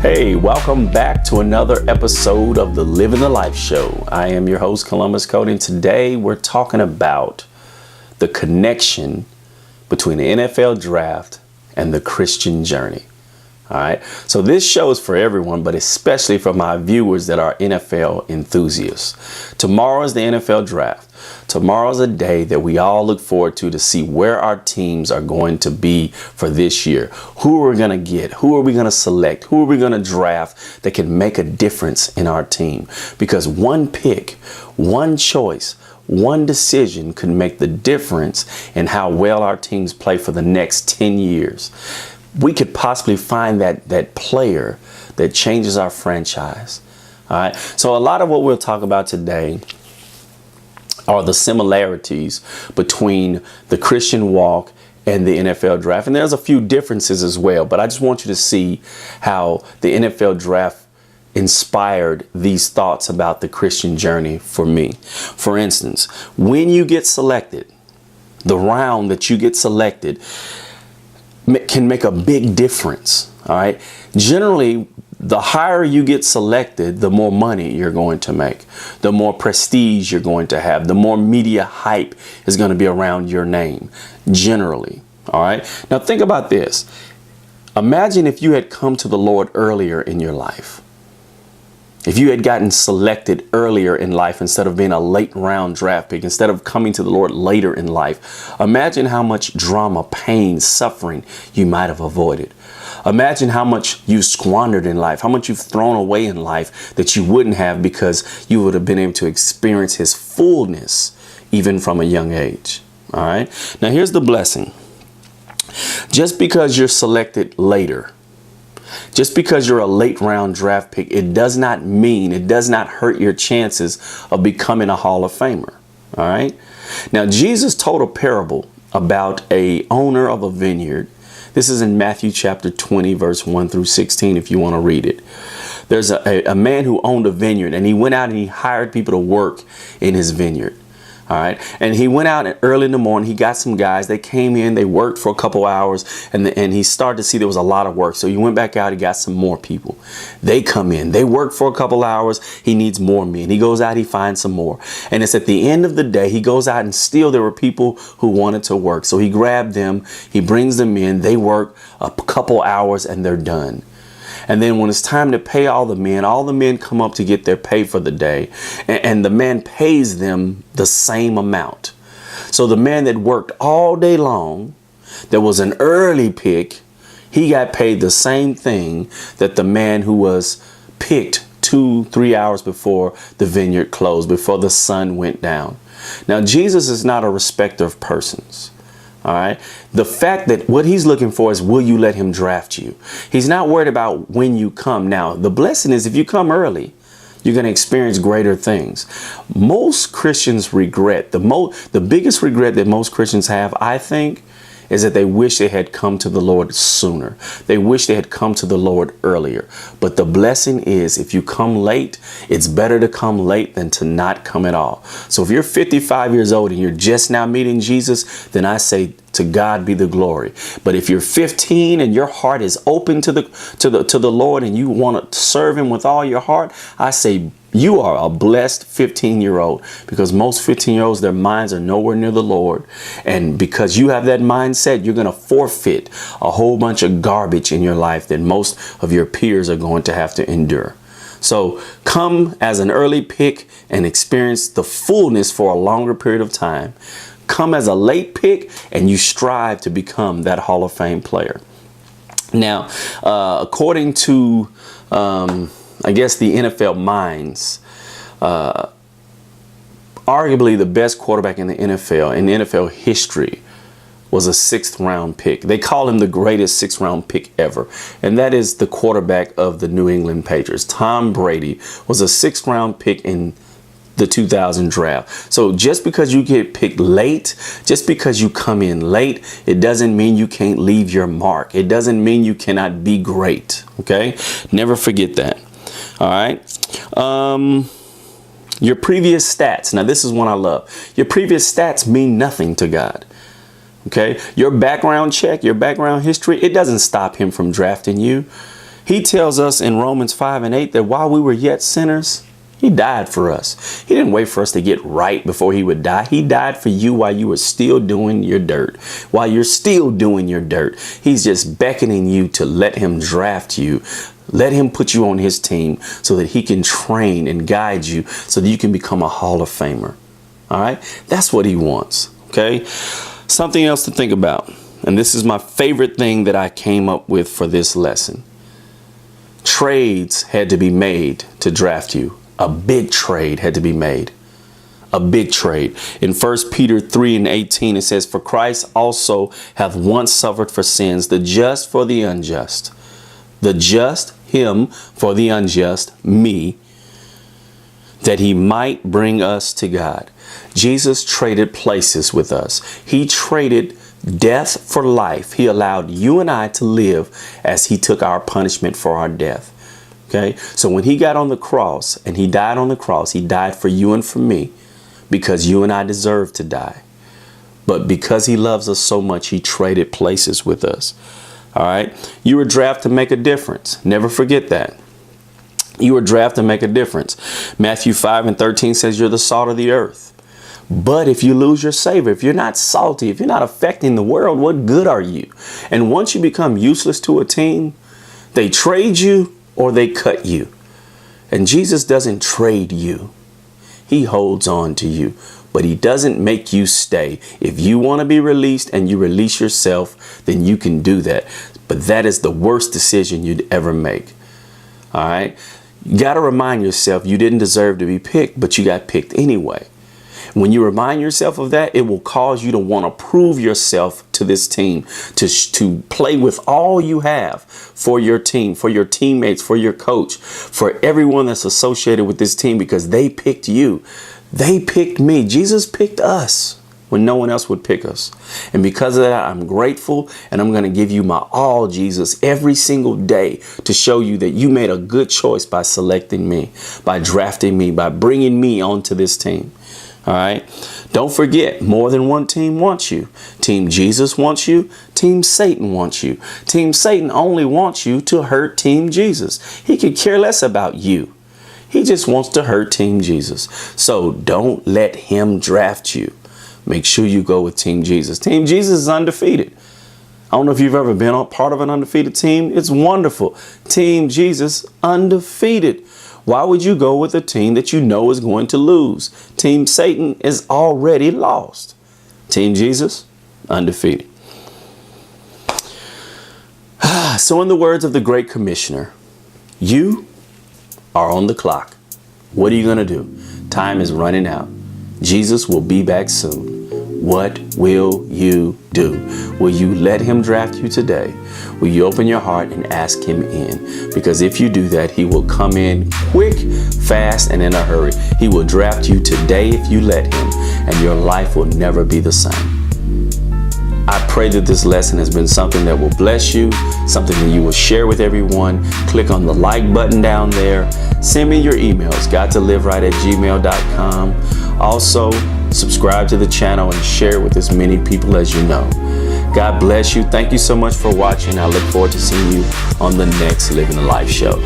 Hey, welcome back to another episode of the Living the Life Show. I am your host, Columbus Cody, and today we're talking about the connection between the NFL draft and the Christian journey. All right. So this show is for everyone, but especially for my viewers that are NFL enthusiasts. Tomorrow is the NFL draft. Tomorrow's a day that we all look forward to see where our teams are going to be for this year. Who are we going to get? Who are we going to select? Who are we going to draft that can make a difference in our team? Because one pick, one choice, one decision could make the difference in how well our teams play for the next 10 years. We could possibly find that player that changes our franchise. All right. So a lot of what we'll talk about today are the similarities between the Christian walk and the NFL draft. And there's a few differences as well, but I just want you to see how the NFL draft inspired these thoughts about the Christian journey for me. For instance, when you get selected, the round that you get selected can make a big difference. All right. Generally, the higher you get selected, the more money you're going to make, the more prestige you're going to have, the more media hype is going to be around your name, generally. All right. Now, think about this. Imagine if you had come to the Lord earlier in your life. If you had gotten selected earlier in life instead of being a late round draft pick, instead of coming to the Lord later in life, imagine how much drama, pain, suffering you might have avoided. Imagine how much you squandered in life, how much you've thrown away in life that you wouldn't have because you would have been able to experience His fullness even from a young age. All right. Now, here's the blessing. Just because you're selected later, just because you're a late round draft pick, it does not hurt your chances of becoming a Hall of Famer. All right. Now, Jesus told a parable about a owner of a vineyard. This is in Matthew chapter 20, verse 1 through 16, if you want to read it. There's a man who owned a vineyard, and he went out and he hired people to work in his vineyard. All right. And he went out early in the morning. He got some guys. They came in. They worked for a couple hours. And he started to see there was a lot of work. So he went back out. He got some more people. They come in. They work for a couple hours. He needs more men. He goes out. He finds some more. And it's at the end of the day, he goes out and still there were people who wanted to work. So he grabbed them. He brings them in. They work a couple hours and they're done. And then when it's time to pay all the men come up to get their pay for the day. And the man pays them the same amount. So the man that worked all day long, that was an early pick, he got paid the same thing that the man who was picked 2-3 hours before the vineyard closed, before the sun went down. Now, Jesus is not a respecter of persons. All right. The fact that what he's looking for is, will you let him draft you? He's not worried about when you come. Now, the blessing is if you come early, you're going to experience greater things. Most Christians regret the biggest regret that most Christians have, I think, is that they wish they had come to the Lord sooner. They wish they had come to the Lord earlier. But the blessing is if you come late, it's better to come late than to not come at all. So if you're 55 years old and you're just now meeting Jesus, then I say to God be the glory. But if you're 15 and your heart is open to the Lord and you want to serve him with all your heart, I say you are a blessed 15-year-old, because most 15-year-olds, their minds are nowhere near the Lord. And because you have that mindset, you're going to forfeit a whole bunch of garbage in your life that most of your peers are going to have to endure. So come as an early pick and experience the fullness for a longer period of time. Come as a late pick and you strive to become that Hall of Fame player. Now, according to I guess the NFL minds, arguably the best quarterback in the NFL history was a 6th round pick. They call him the greatest 6th round pick ever. And that is the quarterback of the New England Patriots. Tom Brady was a 6th round pick in the 2000 draft. So just because you get picked late, just because you come in late, it doesn't mean you can't leave your mark. It doesn't mean you cannot be great. Okay. Never forget that. All right. Your previous stats. Now, this is one I love. Your previous stats mean nothing to God. Okay. Your background check, your background history, it doesn't stop him from drafting you. He tells us in Romans 5:8 that while we were yet sinners, he died for us. He didn't wait for us to get right before he would die. He died for you while you were still doing your dirt. While you're still doing your dirt, he's just beckoning you to let him draft you. Let him put you on his team so that he can train and guide you so that you can become a Hall of Famer. All right. That's what he wants. OK, something else to think about. And this is my favorite thing that I came up with for this lesson. Trades had to be made to draft you. A big trade had to be made. A big trade. In 1 Peter 3:18, it says, "For Christ also hath once suffered for sins, the just for the unjust. The just, him, for the unjust, me, that he might bring us to God." Jesus traded places with us. He traded death for life. He allowed you and I to live as he took our punishment for our death. Okay, so when he got on the cross and he died on the cross, he died for you and for me because you and I deserve to die. But because he loves us so much, he traded places with us. All right. You were drafted to make a difference. Never forget that. You were drafted to make a difference. Matthew 5:13 says you're the salt of the earth. But if you lose your savor, if you're not salty, if you're not affecting the world, what good are you? And once you become useless to a team, they trade you or they cut you. And Jesus doesn't trade you. He holds on to you, but he doesn't make you stay. If you want to be released and you release yourself, then you can do that. But that is the worst decision you'd ever make. All right. You got to remind yourself you didn't deserve to be picked, but you got picked anyway. When you remind yourself of that, it will cause you to want to prove yourself to this team, to play with all you have for your team, for your teammates, for your coach, for everyone that's associated with this team, because they picked you. They picked me. Jesus picked us when no one else would pick us. And because of that, I'm grateful, and I'm going to give you my all, Jesus, every single day to show you that you made a good choice by selecting me, by drafting me, by bringing me onto this team. All right. Don't forget, more than one team wants you. Team Jesus wants you. Team Satan wants you. Team Satan only wants you to hurt Team Jesus. He could care less about you. He just wants to hurt Team Jesus. So don't let him draft you. Make sure you go with Team Jesus. Team Jesus is undefeated. I don't know if you've ever been a part of an undefeated team. It's wonderful. Team Jesus, undefeated. Why would you go with a team that you know is going to lose? Team Satan is already lost. Team Jesus, undefeated. So in the words of the Great Commissioner, you are on the clock. What are you going to do? Time is running out. Jesus will be back soon. What will you do? Will you let him draft you today? Will you open your heart and ask him in? Because if you do that, he will come in quick, fast, and in a hurry. He will draft you today if you let him, and your life will never be the same. I pray that this lesson has been something that will bless you, something that you will share with everyone. Click on the like button down there. Send me your emails, gottoliveright@gmail.com. Also, subscribe to the channel and share with as many people as you know. God bless you. Thank you so much for watching. I look forward to seeing you on the next Living the Life show.